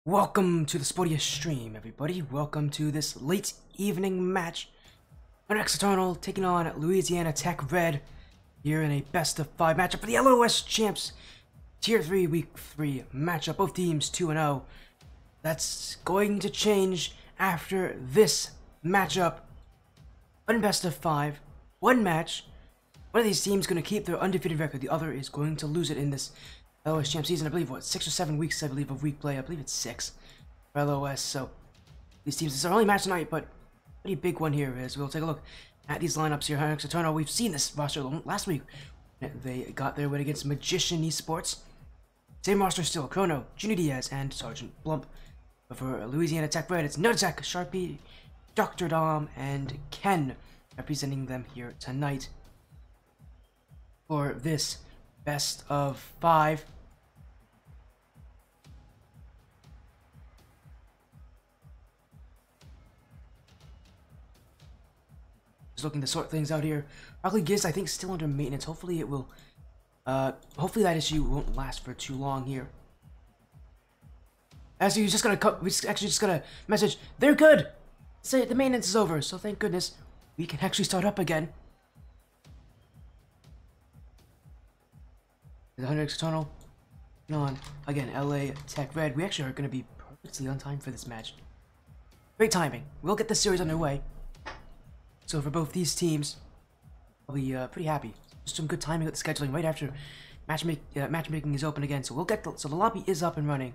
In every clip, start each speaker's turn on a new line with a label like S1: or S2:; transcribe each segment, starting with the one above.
S1: Welcome to the Sportiest stream, everybody. Welcome to this late evening match. HunterX Eternal taking on Louisiana Tech Red here in a best-of-5 matchup for the LOS Champs Tier 3 Week 3 matchup. Both teams 2-0. That's going to change after this matchup. One best-of-5, one match. One of these teams going to keep their undefeated record. The other is going to lose it in this LOS Champ season. I believe, what, 6 or 7 weeks, I believe, of week play. I believe it's 6 for LOS. So these teams, this is our only match tonight, but pretty big one here as we'll take a look at these lineups here. HunterX Eternal, we've seen this roster last week. They got their win against Magician Esports. Same roster still, Chrono, Junior Diaz, and Sergeant Blump. But for Louisiana Tech Red, it's Nerdtech, Sharpie, Dr. Dom, and Ken representing them here tonight for this best of 5. Just looking to sort things out here. Rocket League is, I think, still under maintenance. Hopefully it will, hopefully that issue won't last for too long here. Actually, we just got a message. They're good! Say the maintenance is over, so thank goodness we can actually start up again. The HunterX Eternal on again. LA Tech Red. We actually are going to be perfectly on time for this match. Great timing. We'll get this series underway. So for both these teams, I'll be pretty happy. Just some good timing with the scheduling right after matchmaking is open again. So we'll get so the lobby is up and running.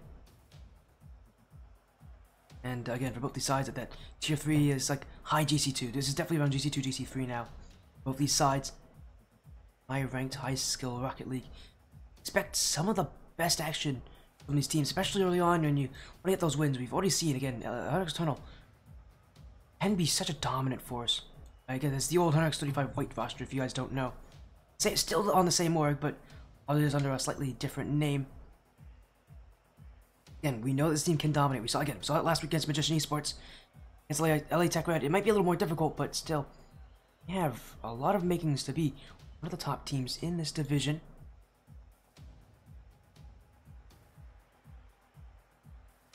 S1: And again, for both these sides, that tier 3 is like high GC2. This is definitely around GC2, GC3 now. Both these sides, high ranked, high skill Rocket League. Expect some of the best action from these teams, especially early on when you want to get those wins. We've already seen again, HunterX Eternal can be such a dominant force. Again, it's the old HunterX 35 white roster, if you guys don't know. It's still on the same org, but others under a slightly different name. Again, we know this team can dominate. We saw it last week against Magician Esports. Against LA Tech Red. It might be a little more difficult, but still, we have a lot of makings to be one of the top teams in this division.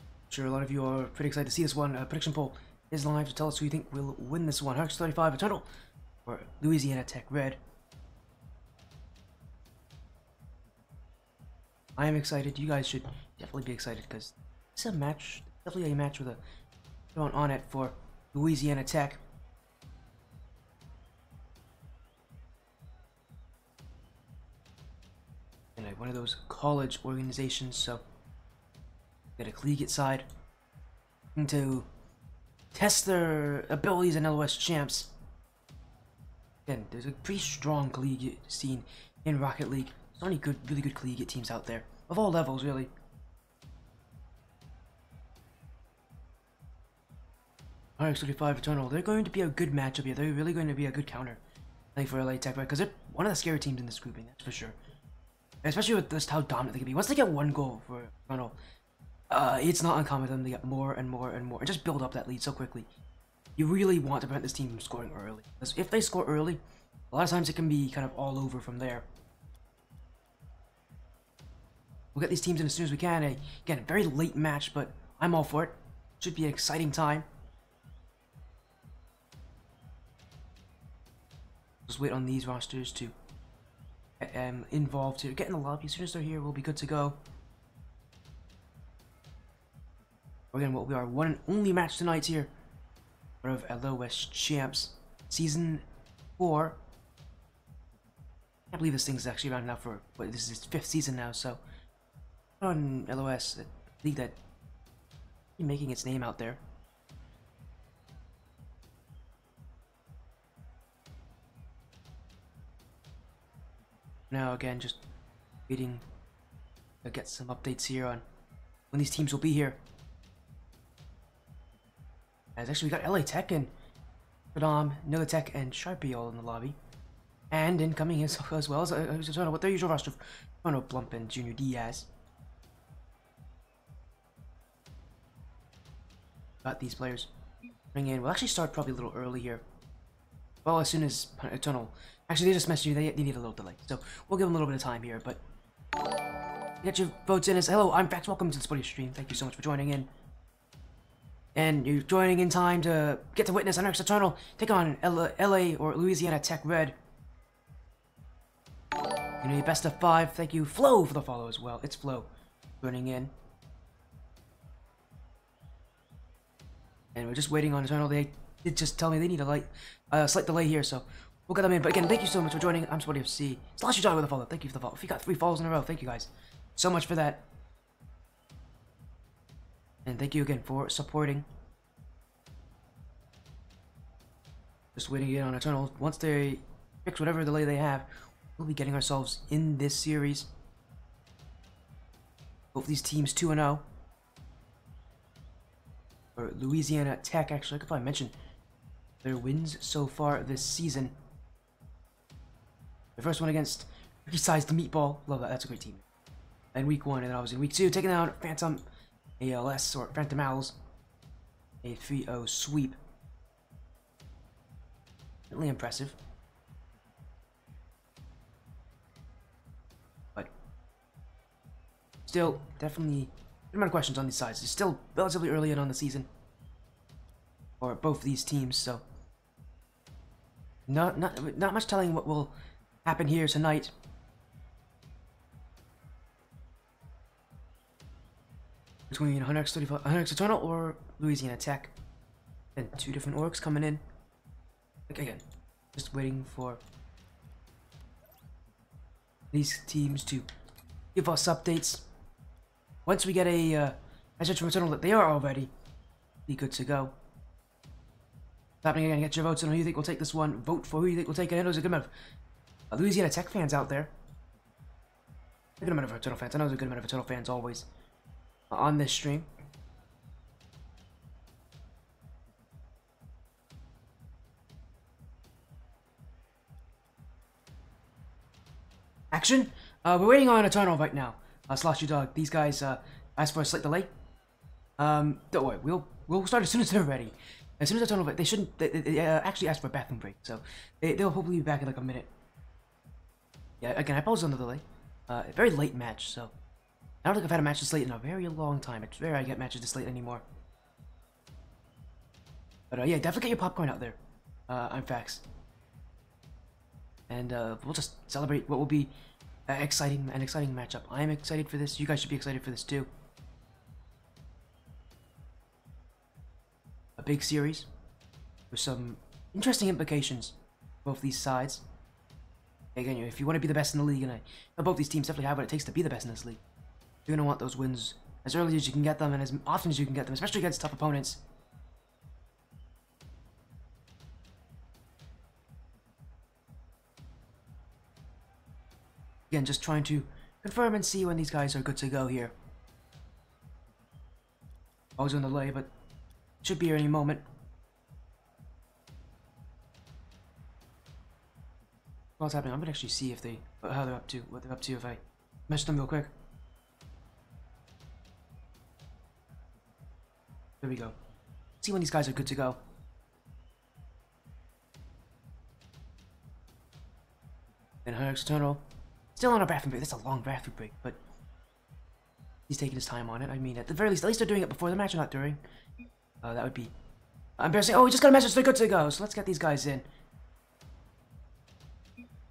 S1: I'm sure a lot of you are pretty excited to see this one. Prediction poll is live to tell us who you think will win this one. HunterX 35 Eternal or Louisiana Tech Red. I am excited. You guys should definitely be excited because it's a match, definitely a match with a going on it for Louisiana Tech. And one of those college organizations, so got a collegiate side to test their abilities in LOS Champs. Again, there's a pretty strong collegiate scene in Rocket League. So many good, really good collegiate teams out there of all levels, really. HunterX 35 Eternal, they're going to be a good matchup here. They're really going to be a good counter, I think, for LA Tech, because they're one of the scary teams in this grouping, that's for sure. Especially with just how dominant they can be. Once they get one goal for Eternal, it's not uncommon for them to get more and more and more, and just build up that lead so quickly. You really want to prevent this team from scoring early, because if they score early, a lot of times it can be kind of all over from there. We'll get these teams in as soon as we can. Again, a very late match, but I'm all for it. Should be an exciting time. Just wait on these rosters to get involved here. Get in the lobby. As soon as they're here, we'll be good to go. Again, what will be our one and only match tonight here of LOS Champs Season 4. I can't believe this thing's actually around now for, what, this is its 5th season now, so on LOS, a league that is making its name out there. Now again, just waiting to get some updates here on when these teams will be here. As actually we got LA Tech and Dom, Nerdtech, and Sharpie all in the lobby. And incoming as well as what their usual roster of Chrono, Blump, and Junior Diaz. Got these players bring in. We'll actually start probably a little early here. Well, as soon as Eternal. Actually, they just messaged you. They need a little delay, so we'll give them a little bit of time here. But Get your votes in as hello, I'm Fax. Welcome to the Spuddy stream. Thank you so much for joining in. And you're joining in time to get to witness Hunter X Eternal take on LA or Louisiana Tech Red. You know, best of 5. Thank you, Flo, for the follow as well. It's Flo joining in. And we're just waiting on Eternal. They did just tell me they need a slight delay here, so we'll get them in. But again, thank you so much for joining. I'm Spuddy FC. Slash your dog with a follow. Thank you for the follow. If you got 3 follows in a row, thank you guys so much for that. And thank you again for supporting. Just waiting again on Eternal. Once they fix whatever delay they have, we'll be getting ourselves in this series. Both these teams 2-0. Or Louisiana Tech, actually, I could probably mention their wins so far this season. The first one against Ricky-sized Meatball. Love that. That's a great team. And week 1, and then I was in week 2, taking down Phantom ALS, or Phantom Owls. A 3-0 sweep. Really impressive. But still, definitely a good amount of questions on these sides. It's still relatively early in on the season for both these teams, so not much telling what will happen here tonight. Between Hunter X Eternal or Louisiana Tech. And 2 different orgs coming in. Like, again, just waiting for these teams to give us updates. Once we get a message from Eternal that they are already, be good to go. Happening again, get your votes on who you think will take this one. Vote for who you think will take it. I know there's a good amount of Louisiana Tech fans out there. A good amount of Eternal fans. I know there's a good amount of Eternal fans always on this stream. Action? We're waiting on Eternal right now. Slash your dog. These guys asked for a slight delay. Don't worry, we'll start as soon as they're ready. As soon as Eternal, they shouldn't. They actually asked for a bathroom break, so they'll probably be back in like a minute. Yeah, again, I apologize on the delay. A very late match, so I don't think I've had a match this late in a very long time. It's rare I get matches this late anymore. But yeah, definitely get your popcorn out there. I'm Fax. And we'll just celebrate what will be an exciting matchup. I'm excited for this. You guys should be excited for this too. A big series with some interesting implications for both these sides. Again, if you want to be the best in the league, and both these teams definitely have what it takes to be the best in this league, you're going to want those wins as early as you can get them and as often as you can get them, especially against tough opponents. Again, just trying to confirm and see when these guys are good to go here. Always on the delay, but should be here any moment. What's happening? I'm gonna actually see if they, how they're up to, what they're up to if I message them real quick. There we go. See when these guys are good to go. And Hunter X Eternal. Still on a bathroom break. That's a long bathroom break, but he's taking his time on it. I mean, at the very least, at least they're doing it before the match, not during. That would be embarrassing. Oh, we just got a message. They're good to go. So let's get these guys in.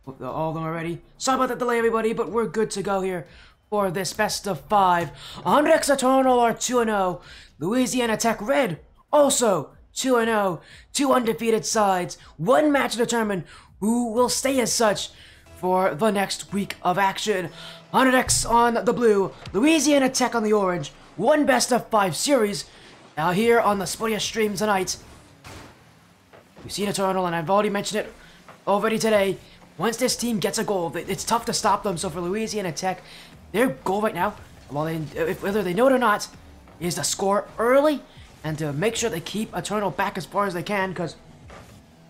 S1: All of them are ready. Sorry about that delay, everybody, but we're good to go here for this best of 5. Hunter X Eternal are 2-0. Louisiana Tech Red also 2-0. 2 undefeated sides. 1 match to determine who will stay as such for the next week of action. Hunter X on the blue, Louisiana Tech on the orange. 1 best of 5 series. Now here on the Spuddy stream tonight. We've seen Eternal, and I've already mentioned it already today. Once this team gets a goal, it's tough to stop them. So for Louisiana Tech, their goal right now, whether they know it or not, is to score early and to make sure they keep Eternal back as far as they can, because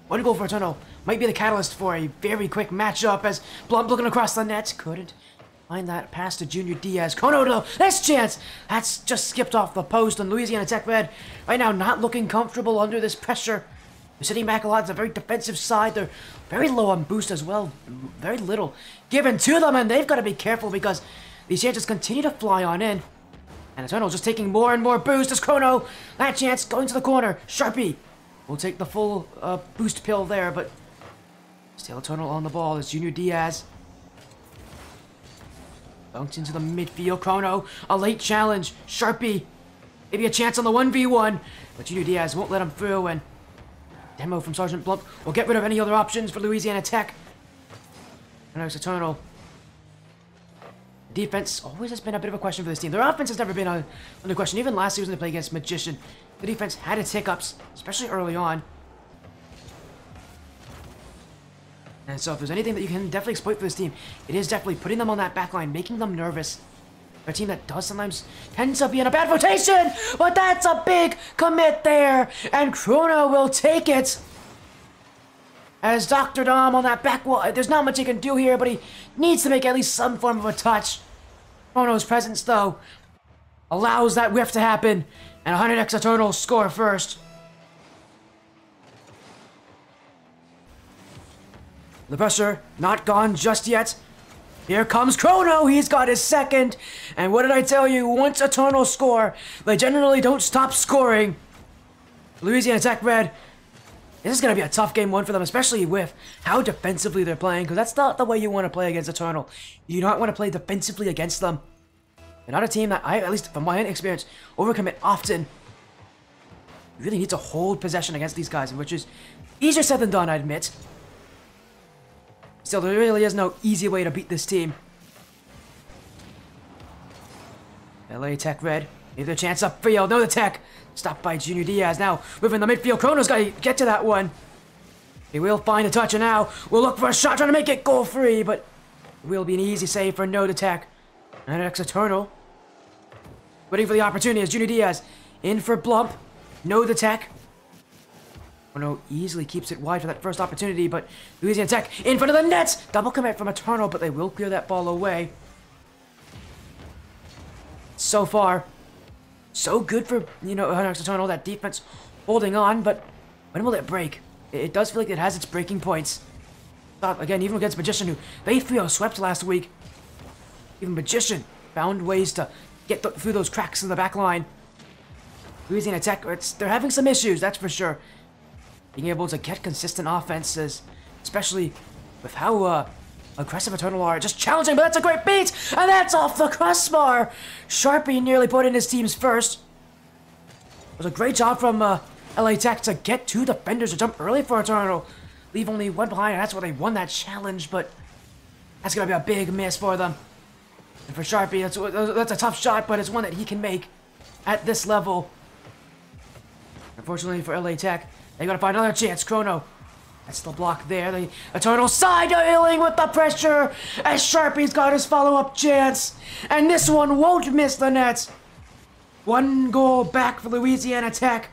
S1: one goal for Eternal might be the catalyst for a very quick matchup, as Blunt looking across the net couldn't find that pass to Junior Diaz. Konodo, that's chance! That's just skipped off the post, and Louisiana Tech Red right now not looking comfortable under this pressure. They're sitting back a lot. It's a very defensive side. They're very low on boost as well. Very little given to them, and they've got to be careful because These chances continue to fly on in. And Eternal just taking more and more boost as Chrono. That chance going to the corner. Sharpie will take the full boost pill there, but still Eternal on the ball as Junior Diaz bunked into the midfield. Chrono, a late challenge. Sharpie, maybe a chance on the 1v1, but Junior Diaz won't let him through, and Demo from Sergeant Blump will get rid of any other options for Louisiana Tech. And there's Eternal. Defense always has been a bit of a question for this team. Their offense has never been under question. Even last season they played against Magician, the defense had its hiccups, especially early on. And so if there's anything that you can definitely exploit for this team, it is definitely putting them on that back line, making them nervous. A team that does sometimes tends to be in a bad rotation, but that's a big commit there, and Chrono will take it. As Dr. Dom on that back wall, there's not much he can do here, but he needs to make at least some form of a touch. Chrono's presence, though, allows that whiff to happen, and 100x Eternal score first. The pressure not gone just yet. Here comes Chrono, he's got his second, and what did I tell you, once Eternal score, they generally don't stop scoring. Louisiana Tech Red, this is going to be a tough game one for them, especially with how defensively they're playing, because that's not the way you want to play against Eternal. You don't want to play defensively against them. They're not a team that at least from my own experience, overcommit often. You really need to hold possession against these guys, which is easier said than done, I admit. Still, there really is no easy way to beat this team. LA Tech Red, maybe their chance upfield. No, the Tech. Stopped by Junior Diaz. Now, within the midfield, Chrono's got to get to that one. He will find a touch, and now we'll look for a shot, trying to make it goal-free, but it will be an easy save for No the Tech. And X Eternal waiting for the opportunity as Junior Diaz in for Blump. No the Tech. Chrono easily keeps it wide for that first opportunity, but Louisiana Tech in front of the nets. Double commit from Eternal, but they will clear that ball away. So far, so good for, Eternal, that defense holding on, but when will it break? It does feel like it has its breaking points. Again, even against Magician, who they feel swept last week, even Magician found ways to get through those cracks in the back line. Louisiana Tech, they're having some issues, that's for sure. Being able to get consistent offenses, especially with how aggressive Eternal are, just challenging, but that's a great beat, and that's off the crossbar. Sharpie nearly put in his team's first. It was a great job from LA Tech to get two defenders to jump early for Eternal. Leave only one behind, and that's why they won that challenge, but that's going to be a big miss for them. And for Sharpie, that's a tough shot, but it's one that he can make at this level. Unfortunately for LA Tech, they got to find another chance. Chrono, that's the block there. The Eternal side dealing with the pressure as Sharpie's got his follow-up chance. And this one won't miss the net. One goal back for Louisiana Tech.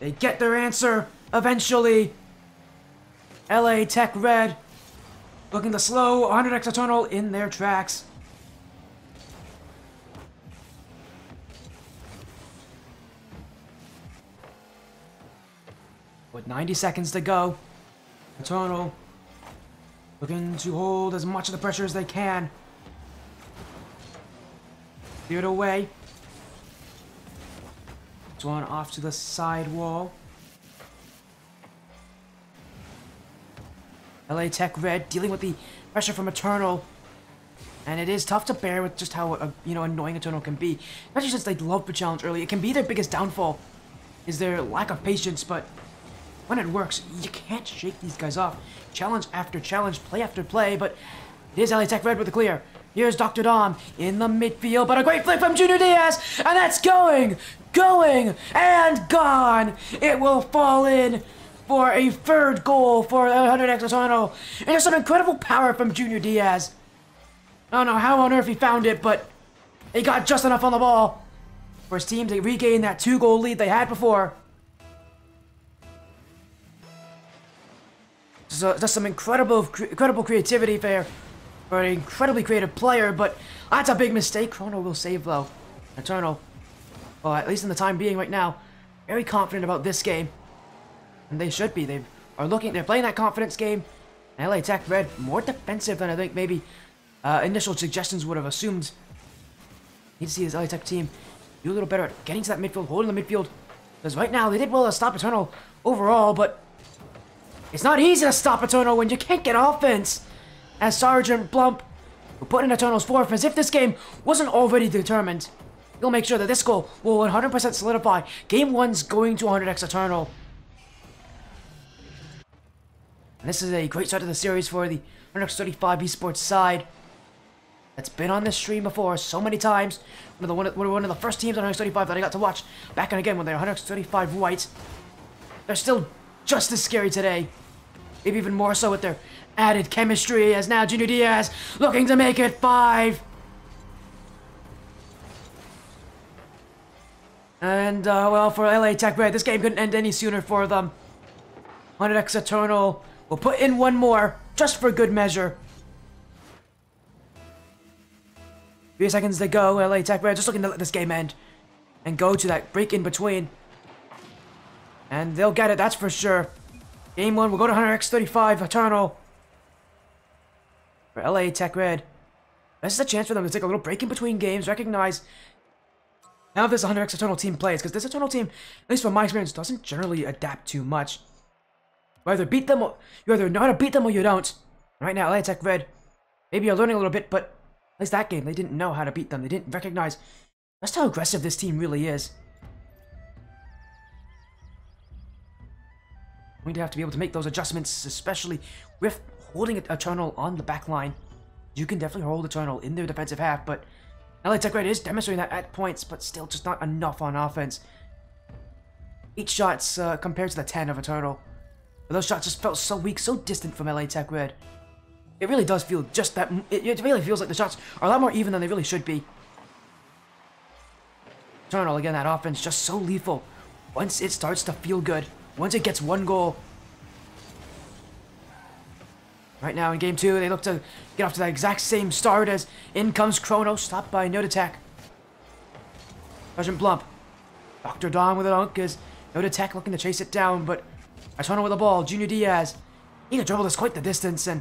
S1: They get their answer eventually. LA Tech Red looking to slow 100x Eternal in their tracks. With 90 seconds to go, Eternal looking to hold as much of the pressure as they can. Cleared away. This one off to the side wall. LA Tech Red dealing with the pressure from Eternal. And it is tough to bear with just how, annoying Eternal can be. Especially since they love the challenge early. It can be their biggest downfall, is their lack of patience, but when it works, you can't shake these guys off. Challenge after challenge, play after play, but it is LA Tech Red with the clear. Here's Dr. Dom in the midfield, but a great flick from Junior Diaz, and that's going, and gone. It will fall in for a third goal for 100x Eternal. And there's some incredible power from Junior Diaz. I don't know how on earth he found it, but he got just enough on the ball for his team to regain that 2-goal lead they had before. So that's some incredible creativity there for an incredibly creative player, but that's a big mistake. Chrono will save though. Eternal, well, at least in the time being right now, very confident about this game. And they should be. They're playing that confidence game. And LA Tech Red more defensive than I think maybe initial suggestions would have assumed. Need to see this LA Tech team do a little better at getting to that midfield, holding the midfield. Because right now, they did well to stop Eternal overall, but it's not easy to stop Eternal when you can't get offense. As Sergeant Blump will put in Eternal's fourth, as if this game wasn't already determined. He'll make sure that this goal will 100% solidify. Game 1's going to 100x Eternal. And this is a great start to the series for the 100x35 esports side. That's been on this stream before so many times. One of the first teams on 135 that I got to watch back and again when they're 135 white. They're still just as scary today. Maybe even more so with their added chemistry, as now Junior Diaz looking to make it 5. And, well, for LA Tech Red, this game couldn't end any sooner for them. 100x Eternal will put in one more, just for good measure. 3 seconds to go. LA Tech Red just looking to let this game end and go to that break in between. And they'll get it, that's for sure. Game 1 will go to 100x35 Eternal. For LA Tech Red. This is a chance for them to take a little break in between games, recognize how this 100x Eternal team plays, because this Eternal team, at least from my experience, doesn't generally adapt too much. You either beat them, or you either know how to beat them or you don't. Right now, LA Tech Red, maybe you're learning a little bit, but at least that game, they didn't know how to beat them. They didn't recognize just how aggressive this team really is. Going to have to be able to make those adjustments, especially with holding Eternal on the back line. You can definitely hold Eternal in their defensive half, but LA Tech Red is demonstrating that at points, but still just not enough on offense. 8 shots compared to the 10 of Eternal. But those shots just felt so weak, so distant from LA Tech Red. It really does feel just that. It really feels like the shots are a lot more even than they really should be. Eternal, again, that offense just so lethal. Once it starts to feel good, once it gets one goal. Right now in game 2, they look to get off to that exact same start as in comes Chrono, stopped by Nodatech. Sergeant Blump. Dr. Dom with a dunk as Nodatech looking to chase it down, but Eternal with the ball. Junior Diaz. He can dribble this quite the distance, and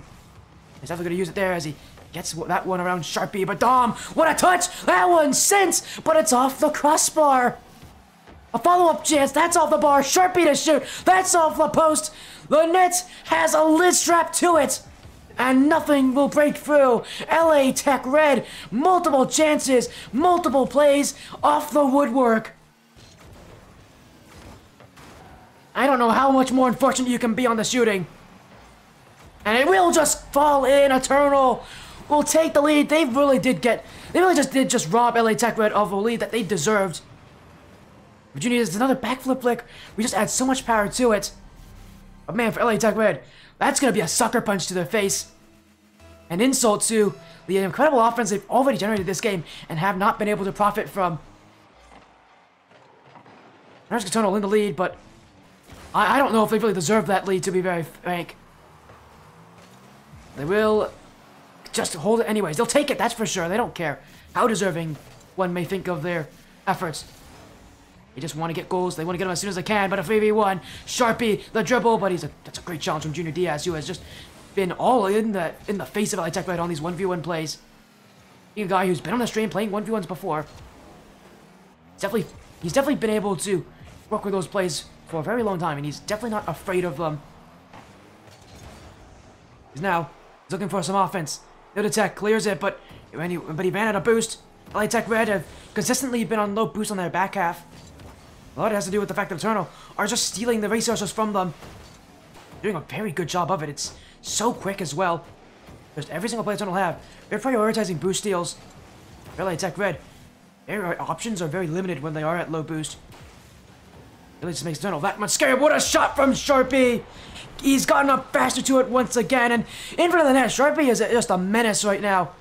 S1: he's definitely going to use it there as he gets that one around Sharpie. But Dom, what a touch! That one sent, but it's off the crossbar. A follow-up chance, that's off the bar. Sharpie to shoot, that's off the post. The net has a lid strap to it, and nothing will break through. LA Tech Red, multiple chances, multiple plays off the woodwork. I don't know how much more unfortunate you can be on the shooting. And it will just fall in. Eternal will take the lead. They really just rob LA Tech Red of a lead that they deserved. Virginia is another backflip flick. We just add so much power to it. But man, for LA Tech Red, that's going to be a sucker punch to their face. An insult to the incredible offense they've already generated this game and have not been able to profit from. There's Eternal in the lead, but I don't know if they really deserve that lead, to be very frank. They will just hold it anyways. They'll take it, that's for sure. They don't care how deserving one may think of their efforts. They just want to get goals. They want to get them as soon as they can. But a 3v1, Sharpie, the dribble. But that's a great challenge from Junior Diaz, who has just been all in the face of LA Tech Red on these 1v1 plays. He's a guy who's been on the stream playing 1v1s before. He's definitely been able to work with those plays for a very long time, and he's definitely not afraid of them. He's looking for some offense. Nodatech clears it, but he ran out of boost. LA Tech Red have consistently been on low boost on their back half. A lot of it has to do with the fact that Eternal are just stealing the resources from them. Doing a very good job of it. It's so quick as well. Just every single play Eternal have, they're prioritizing boost steals. LA Tech Red, their options are very limited when they are at low boost. Really just makes Eternal that much scarier. What a shot from Sharpie! He's gotten up faster to it once again, and in front of the net, Sharpie is just a menace right now.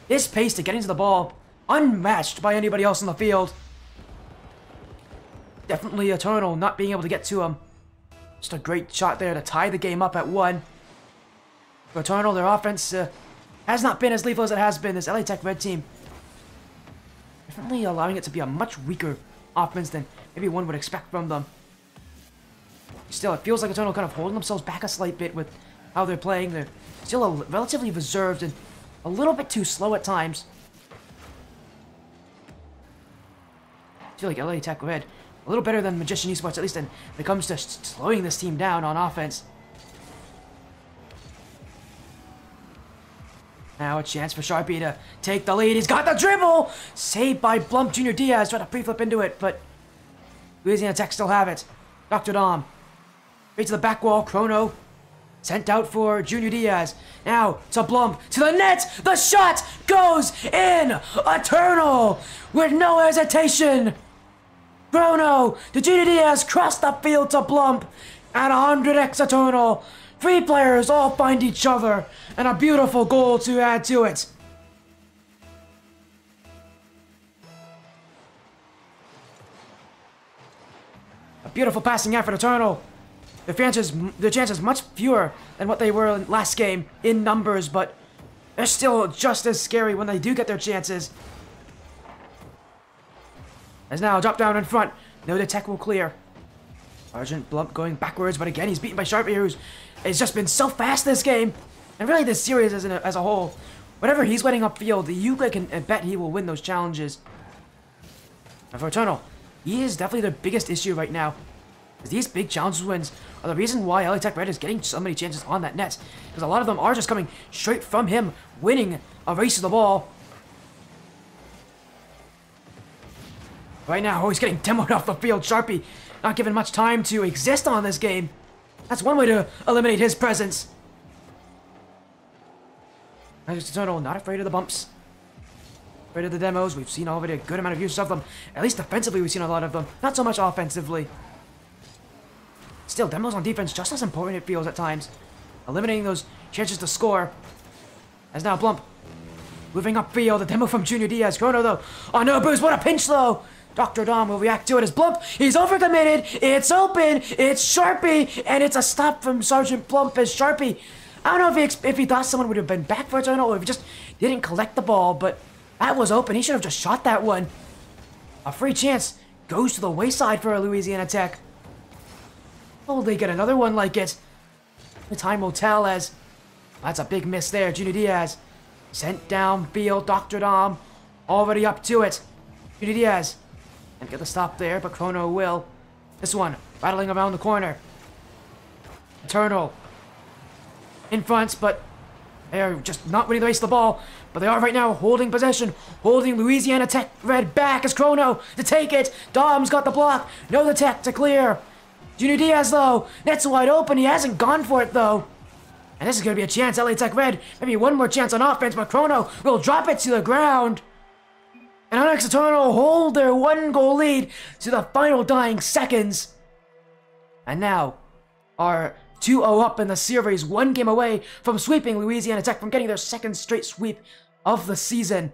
S1: His pace to getting to the ball, unmatched by anybody else in the field. Definitely Eternal not being able to get to him. Just a great shot there to tie the game up at 1. For Eternal, their offense has not been as lethal as it has been. This LA Tech Red team definitely allowing it to be a much weaker offense than maybe one would expect from them. Still, it feels like Eternal kind of holding themselves back a slight bit with how they're playing. They're still relatively reserved and a little bit too slow at times. I feel like LA Tech Red a little better than Magician Esports, at least when it comes to slowing this team down on offense. Now a chance for Sharpie to take the lead. He's got the dribble! Saved by Blump Junior Diaz. Tried to pre-flip into it, but Louisiana Tech still have it. Dr. Dom. Straight to the back wall. Chrono sent out for Junior Diaz. Now to Blump. To the net! The shot goes in! Eternal! With no hesitation! Chrono to Junior Diaz. Cross the field to Blump. At 100x Eternal. Three players all find each other, and a beautiful goal to add to it. A beautiful passing effort, Eternal. Their chances much fewer than what they were in last game in numbers, but they're still just as scary when they do get their chances. As now, drop down in front. No, the Tech will clear. Sergeant Blump going backwards, but again, he's beaten by Sharpie, who's just been so fast this game. And really this series as a whole. Whatever he's winning upfield, the Yuga can bet he will win those challenges. And for Eternal, he is definitely the biggest issue right now. Because these big challenges wins are the reason why LA Tech Red is getting so many chances on that net. Because a lot of them are just coming straight from him, winning a race to the ball. Right now, he's getting demoed off the field. Sharpie not given much time to exist on this game. That's one way to eliminate his presence. Eternal, not afraid of the bumps. Afraid of the demos. We've seen already a good amount of use of them. At least defensively, we've seen a lot of them. Not so much offensively. Still, demos on defense just as important, it feels at times. Eliminating those chances to score. As now Blump moving upfield. The demo from Junior Diaz. Chrono, though. Oh, no boost. What a pinch, though. Dr. Dom will react to it as Blump. He's overcommitted. It's open. It's Sharpie. And it's a stop from Sergeant Blump as Sharpie. I don't know if he thought someone would have been back for Eternal or if he just didn't collect the ball, but that was open. He should have just shot that one. A free chance goes to the wayside for Louisiana Tech. Oh, they get another one like it. The time will tell as that's a big miss there. Junior Diaz sent downfield. Dr. Dom already up to it. Junior Diaz and get the stop there, but Chrono will. This one rattling around the corner. Eternal in front, but they're just not winning the race to the ball. But they are right now holding possession, holding Louisiana Tech Red back as Chrono to take it. Dom's got the block. No, the Tech to clear. Junior Diaz, though, net's wide open. He hasn't gone for it, though. And this is going to be a chance. LA Tech Red, maybe one more chance on offense, but Chrono will drop it to the ground. And Onyx Eternal hold their 1-goal lead to the final dying seconds. And now, are 2-0 up in the series, one game away from sweeping Louisiana Tech, from getting their second straight sweep of the season.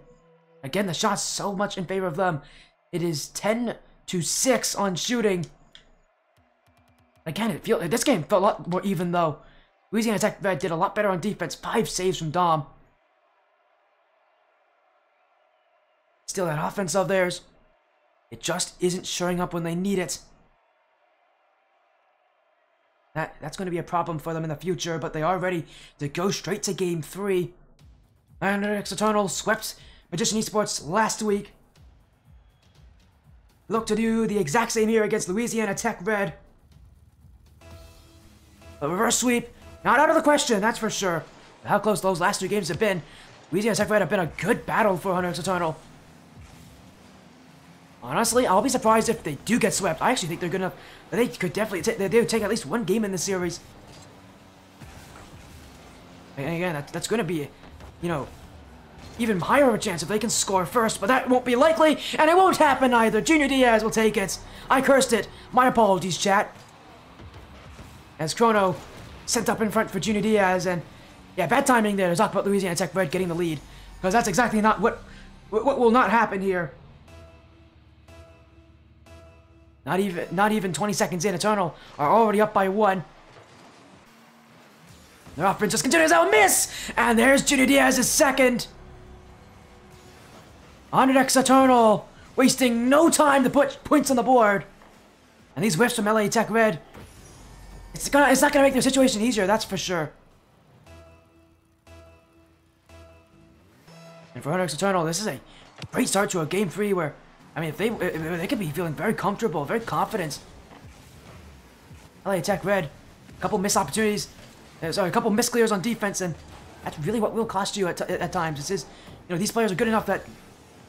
S1: Again, the shots so much in favor of them. It is 10-6 on shooting. Again, this game felt a lot more even, though. Louisiana Tech Red did a lot better on defense. 5 saves from Dom. Still, that offense of theirs, it just isn't showing up when they need it. That's going to be a problem for them in the future, but they are ready to go straight to Game 3. And Eternal swept Magician Esports last week. Look to do the exact same here against Louisiana Tech Red. A reverse sweep, not out of the question, that's for sure. But how close those last 2 games have been. Louisiana Tech Red have been a good battle for Hunter Eternal. Honestly, I'll be surprised if they do get swept. I actually think they're gonna. They could definitely they would take at least 1 game in this series. And again, that's gonna be, you know, even higher of a chance if they can score first. But that won't be likely, and it won't happen either. Junior Diaz will take it. I cursed it. My apologies, chat. As Chrono sent up in front for Junior Diaz, and yeah, bad timing there to talk about Louisiana Tech Red getting the lead, because that's exactly not what will not happen here. Not even 20 seconds in, Eternal are already up by 1. Their offense just continues out, miss! And there's Junior Diaz's second. 100x Eternal wasting no time to put points on the board. And these whiffs from LA Tech Red, it's not gonna make their situation easier, that's for sure. And for Hunter X Eternal, this is a great start to a Game 3 where, I mean, if they could be feeling very comfortable, very confident. LA Tech Red, a couple missed opportunities, sorry, a couple missed clears on defense, and that's really what will cost you at times. This is, you know, these players are good enough that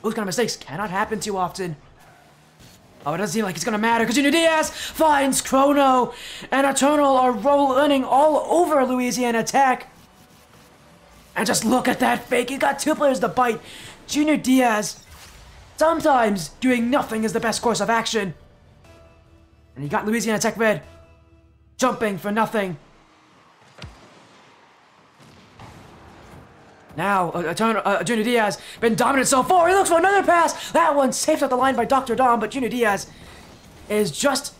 S1: those kind of mistakes cannot happen too often. Oh, it doesn't seem like it's gonna matter because Junior Diaz finds Chrono, and Eternal are rolling all over Louisiana Tech. And just look at that fake. He got two players to bite. Junior Diaz, sometimes doing nothing is the best course of action. And he got Louisiana Tech Red jumping for nothing. Now, Junior Diaz been dominant so far. He looks for another pass. That one saved at the line by Dr. Dom, but Junior Diaz is just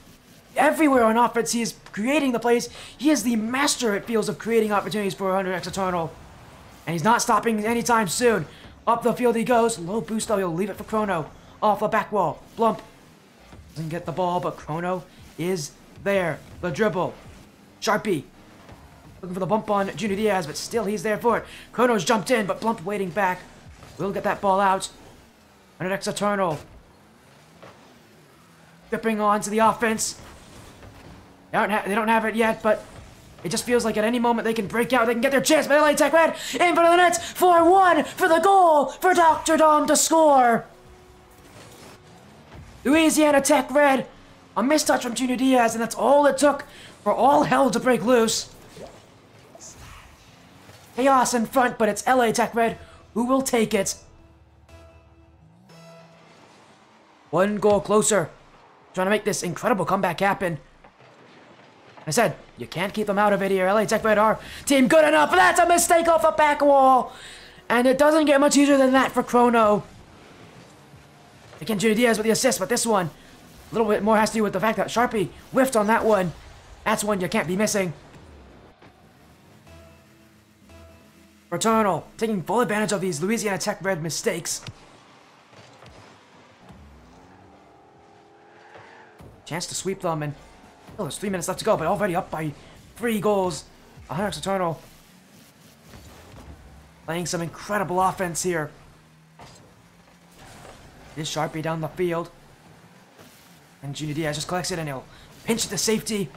S1: everywhere on offense. He is creating the plays. He is the master, it feels, of creating opportunities for Hunter X Eternal. And he's not stopping anytime soon. Up the field he goes. Low boost though. He'll leave it for Chrono. Off the back wall. Blump doesn't get the ball, but Chrono is there. The dribble. Sharpie looking for the bump on Junior Diaz, but still he's there for it. Chrono's jumped in, but Blump waiting back. Will get that ball out. Hunter X Eternal gripping onto the offense. They don't have it yet, but it just feels like at any moment they can break out. They can get their chance. But LA Tech Red in front of the net. 4-1 for the goal for Dr. Dom to score. Louisiana Tech Red. A mistouch from Junior Diaz, and that's all it took for all hell to break loose. Chaos in front, but it's LA Tech Red who will take it. One goal closer. Trying to make this incredible comeback happen. I said, you can't keep them out of it here. LA Tech Red are team good enough, but that's a mistake off the back wall. And it doesn't get much easier than that for Chrono. Again, Junior Diaz with the assist, but this one, a little bit more has to do with the fact that Sharpie whiffed on that one. That's one you can't be missing. Eternal taking full advantage of these Louisiana Tech Red mistakes. Chance to sweep them, and oh, there's 3 minutes left to go, but already up by 3 goals. Hunter X Eternal playing some incredible offense here. This Sharpie down the field. And Junior Diaz just collects it, and he'll pinch it to safety.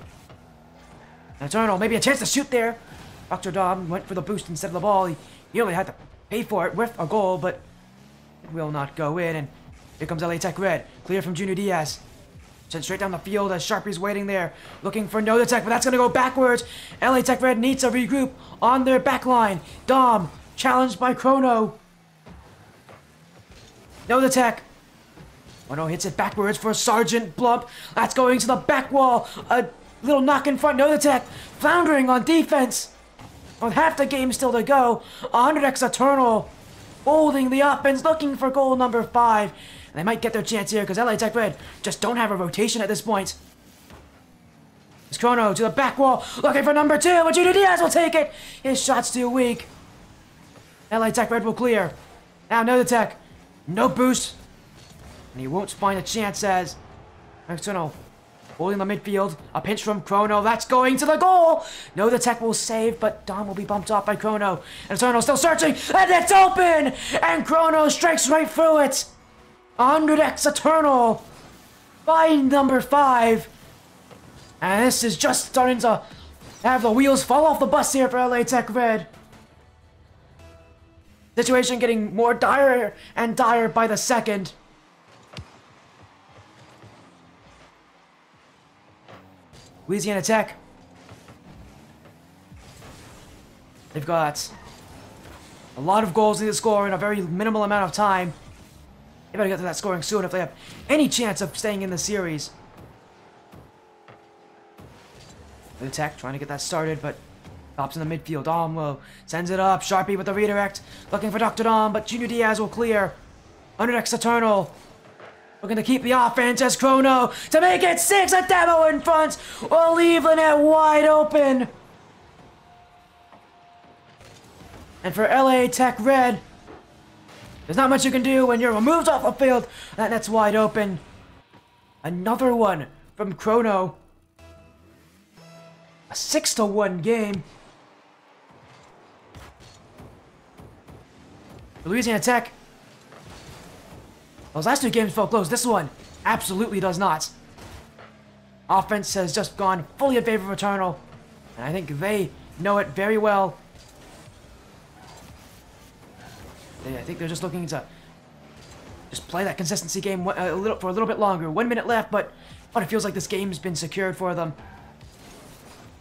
S1: And Eternal, maybe a chance to shoot there. Dr. Dom went for the boost instead of the ball. He only had to pay for it with a goal, but it will not go in. And here comes LA Tech Red. Clear from Junior Diaz. Sent straight down the field as Sharpie's waiting there, looking for No Tech, but that's going to go backwards. LA Tech Red needs to regroup on their back line. Dom, challenged by Chrono. No Tech. Chrono hits it backwards for Sergeant Blump. That's going to the back wall. A little knock in front. No Tech floundering on defense. With half the game still to go, Hunter X Eternal holding the offense, looking for goal number 5. And they might get their chance here because LA Tech Red just don't have a rotation at this point. It's Chrono to the back wall, looking for number 2, but Junior Diaz will take it. His shot's too weak. LA Tech Red will clear. Now No Tech, no boost. And he won't find a chance as Eternal holding the midfield. A pinch from Chrono. That's going to the goal. No, the Tech will save, but Dom will be bumped off by Chrono. And Eternal still searching. And it's open. And Chrono strikes right through it. 100x Eternal by number 5. And this is just starting to have the wheels fall off the bus here for LA Tech Red. Situation getting more dire and dire by the second. Louisiana Tech. They've got a lot of goals they need to score in a very minimal amount of time. They better get to that scoring soon if they have any chance of staying in the series. The Tech trying to get that started, but stops in the midfield. Dom sends it up. Sharpie with the redirect. Looking for Dr. Dom, but Junior Diaz will clear. 100x Eternal. Looking to keep the offense as Chrono to make it 6. A demo in front will leave the net wide open. And for LA Tech Red, There's not much you can do when you're removed off the field. That net's wide open. Another one from Chrono. A 6-1 game. Louisiana Tech. Those last two games felt close. This one absolutely does not. Offense has just gone fully in favor of Eternal. And I think they know it very well. I think they're just looking to just play that consistency game for a little bit longer. 1 minute left, but it feels like this game's been secured for them.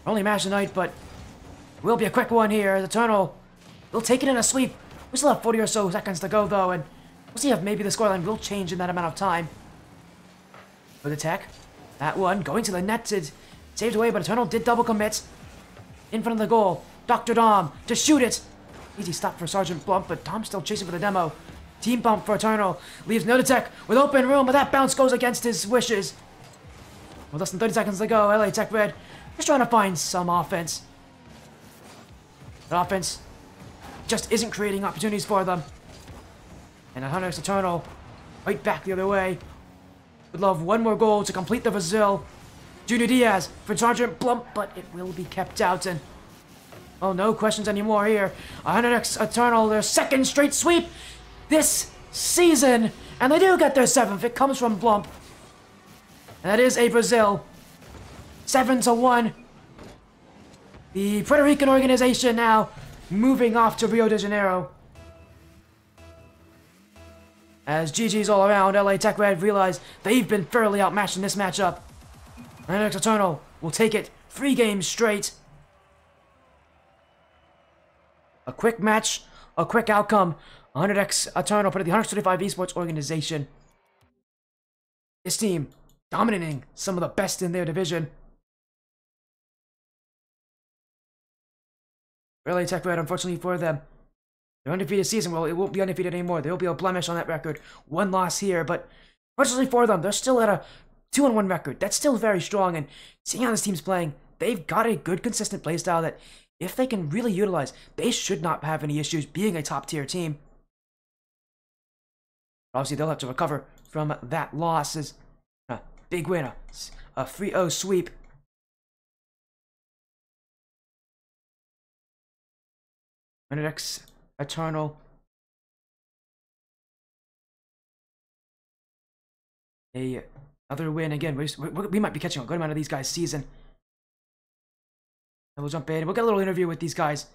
S1: Only match tonight, but will be a quick one here. Eternal will take it in a sweep. We still have 40 or so seconds to go, though, and we'll see if maybe the scoreline will change in that amount of time. For the Tech, that one going to the net, saved away, but Eternal did double commit. In front of the goal, Dr. Dom to shoot it. Easy stop for Sergeant Blump, but Dom's still chasing for the demo. Team bump for Eternal. Leaves Nodotech with open room, but that bounce goes against his wishes. With less than 30 seconds to go, LA Tech Red just trying to find some offense. The offense just isn't creating opportunities for them. And 100x Eternal right back the other way. Would love one more goal to complete the Brazil. Junior Diaz for Sergeant Blump, but it will be kept out. And oh, no questions anymore here. 100x Eternal, their second straight sweep this season. And they do get their 7th. It comes from Blump. And that is a Brazil. 7-1. The Puerto Rican organization now moving off to Rio de Janeiro. As GG's all around, LA Tech Red realize they've been thoroughly outmatched in this matchup. 100x Eternal will take it 3 games straight. A quick match, a quick outcome. 100x Eternal, part of the 125 Esports organization. This team dominating some of the best in their division. LA Tech Red, unfortunately for them, their undefeated season, well, it won't be undefeated anymore. There will be a blemish on that record. 1 loss here, but fortunately for them, they're still at a 2-1 record. That's still very strong, and seeing how this team's playing, they've got a good, consistent playstyle that, if they can really utilize, they should not have any issues being a top-tier team. Obviously, they'll have to recover from that loss. As a big win, a 3-0 sweep. X Eternal. Another win again. We might be catching a good amount of these guys' season. And we'll jump in. We'll get a little interview with these guys.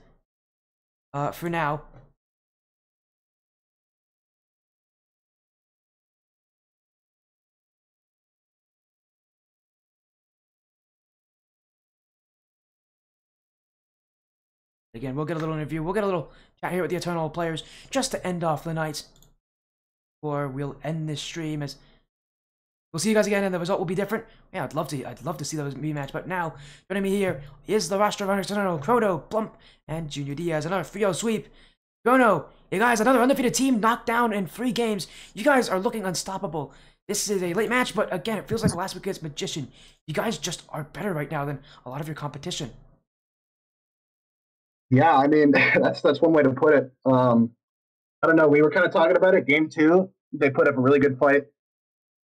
S1: For now. Again, we'll get a little interview. We'll get a little chat here with the Eternal players just to end off the night. Or we'll end this stream as we'll see you guys again, and the result will be different. Yeah, I'd love to see those rematch. But now, joining me here is the roster of Eternal, Chrono, Blump, and Junior Diaz. Another 3-0 sweep. Chrono, you guys, another undefeated team knocked down in 3 games. You guys are looking unstoppable. This is a late match, but again, it feels like last week against Magician. You guys just are better right now than a lot of your competition.
S2: Yeah, I mean, that's one way to put it. I don't know. We were kind of talking about it. Game 2, they put up a really good fight.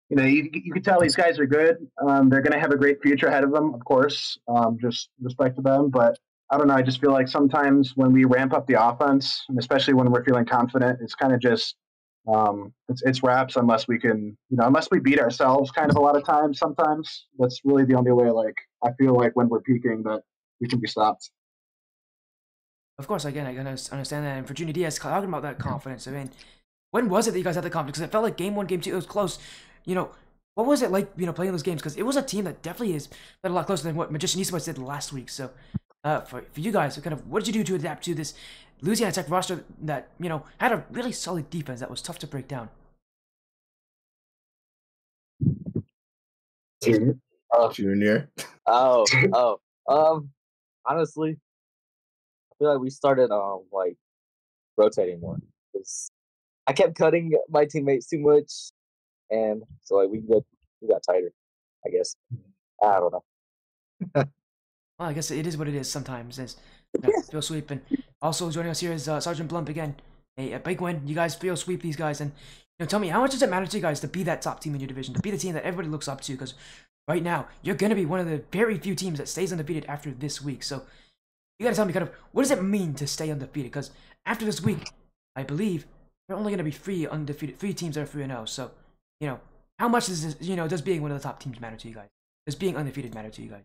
S2: You know, you can tell these guys are good. They're going to have a great future ahead of them, of course. Just respect to them. But I don't know. I just feel like sometimes when we ramp up the offense, and especially when we're feeling confident, it's kind of just it's wraps unless we can, unless we beat ourselves. Kind of a lot of times. Sometimes that's really the only way. Like I feel like when we're peaking, that we can be stopped.
S1: Of course, again, I understand that. And for Junior Diaz, talking about that confidence, I mean, when was it that you guys had the confidence? Because it felt like game 1, game 2, it was close. What was it like, playing those games? Because it was a team that definitely is a lot closer than what Magician Esports did last week. So, for you guys, kind of, what did you do to adapt to this Louisiana Tech roster that, had a really solid defense that was tough to break down?
S3: Junior. Honestly, I feel like we started rotating more because I kept cutting my teammates too much, and so we got tighter. I guess I don't know.
S1: Well, I guess it is what it is sometimes. As Bill Sweep, and also joining us here is Sergeant Blump again. a big win. You guys feel sweep these guys, and tell me, how much does it matter to you guys to be that top team in your division, to be the team that everybody looks up to? Because right now, you're gonna be one of the very few teams that stays undefeated after this week. So you gotta tell me kind of what does it mean to stay undefeated? Because after this week, I believe there are only gonna be three teams that are 3-0. So how much does this, does being one of the top teams matter to you guys? Does being undefeated matter to you guys?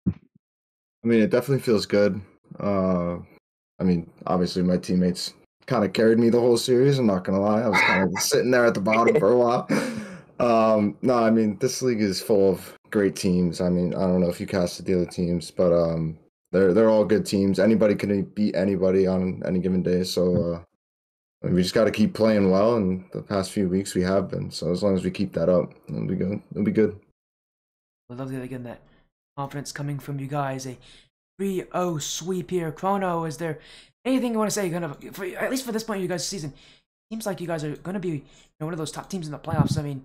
S4: I mean, it definitely feels good. I mean, obviously my teammates kind of carried me the whole series. I'm not gonna lie, I was kind of sitting there at the bottom for a while. No, I mean, this league is full of great teams. I mean, I don't know if you casted the other teams, but they're all good teams. Anybody can beat anybody on any given day. So we just got to keep playing well. And the past few weeks we have been. So as long as we keep that up, it'll be good. It'll be good.
S1: I love that again. That confidence coming from you guys. A 3-0 sweep here. Chrono, is there anything you want to say? Kind of, at least for this point in you guys' season, seems like you guys are going to be one of those top teams in the playoffs. I mean,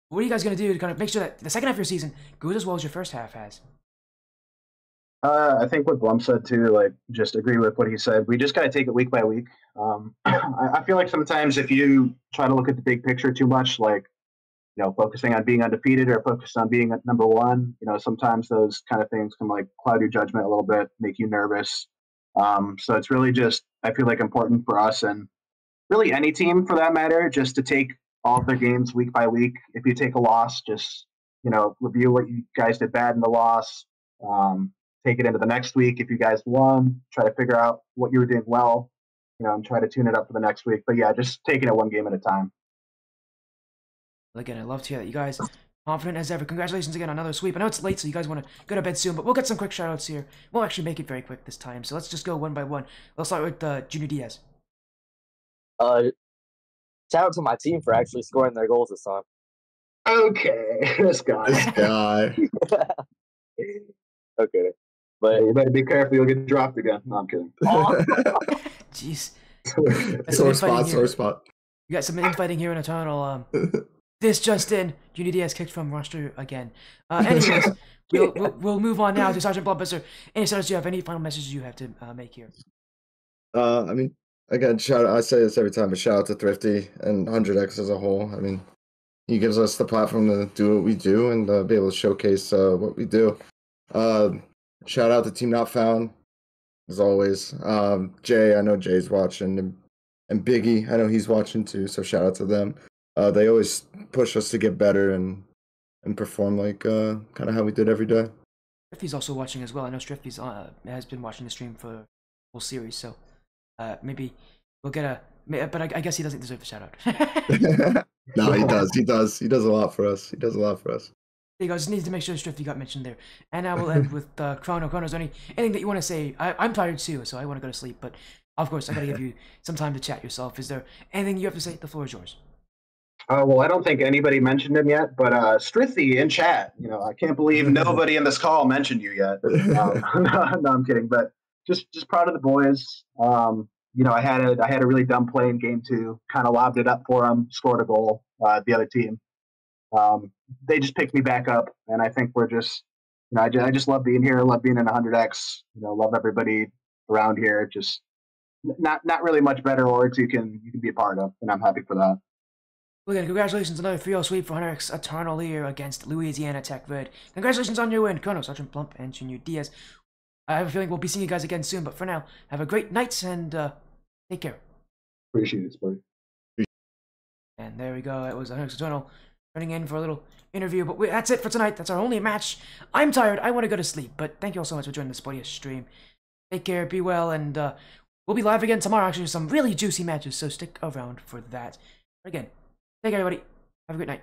S1: what are you guys going to do to kind of make sure that the second half of your season goes as well as your first half has?
S2: I think what Blum said too, like, just agree with what he said. We just got to take it week by week. I feel like sometimes if you try to look at the big picture too much, like, focusing on being undefeated or focused on being at number one, sometimes those kind of things can like cloud your judgment a little bit, make you nervous. So it's really just, I feel like, important for us and really any team for that matter, just to take all of their games week by week. If you take a loss, just, review what you guys did bad in the loss. Take it into the next week. If you guys won, try to figure out what you were doing well, and try to tune it up for the next week. But yeah, just taking it one game at a time.
S1: Again, I love to hear that you guys confident as ever. Congratulations again on another sweep. I know it's late, so you guys want to go to bed soon, but we'll get some quick shoutouts here. We'll actually make it very quick this time, so let's just go one by one. Let's start with Junior Diaz.
S3: Shout out to my team for actually scoring their goals this time.
S2: Okay, this guy. Okay. But you better be careful, you'll get dropped again. No, I'm kidding.
S1: Jeez.
S4: Sore spot.
S1: You got some infighting here in Eternal. This just in, Junior Diaz kicked from roster again. Anyways, we'll move on now to Sergeant Blumbuster. Any shoutouts you have? Any final messages you have to make here?
S4: I mean, again, I say this every time, but shout out to Thrifty and 100X as a whole. I mean, he gives us the platform to do what we do and be able to showcase what we do. Shout out to Team Not Found, as always. Jay, I know Jay's watching, and Biggie, I know he's watching too, so shout out to them. They always push us to get better and perform like kind of how we did every day.
S1: Striffy's also watching as well. I know Striffy's has been watching the stream for the whole series, so maybe we'll get but I guess he doesn't deserve the shout out.
S4: No, he does. He does a lot for us. There you
S1: go. Just needed to make sure Striffy got mentioned there. And now we'll end with Chrono. Chrono, is there anything that you want to say? I'm tired too, so I want to go to sleep. But of course, I got to give you some time to chat yourself. Is there anything you have to say? The floor is yours.
S2: Well, I don't think anybody mentioned him yet, but Strithy in chat. I can't believe nobody in this call mentioned you yet. No, I'm kidding. But just proud of the boys. I had a really dumb play in game 2. Kind of lobbed it up for them, scored a goal. The other team. They just picked me back up, and I think we're just, I just love being here, love being in 100X, love everybody around here. Just not really much better orgs you can be a part of, and I'm happy for that.
S1: Well, again, congratulations, another 3-0 sweep for 100X Eternal here against Louisiana Tech Red. Congratulations on your win, Chrono, Sergeant Plump, and Junior Diaz. I have a feeling we'll be seeing you guys again soon, but for now, have a great night and take care.
S2: Appreciate it, Spurry.
S1: And there we go. It was 100X Eternal running in for a little interview, but that's it for tonight. That's our only match. I'm tired. I want to go to sleep, but thank you all so much for joining the Sportius stream. Take care, be well, and we'll be live again tomorrow. Actually, some really juicy matches, so stick around for that. But again, take care, everybody. Have a great night.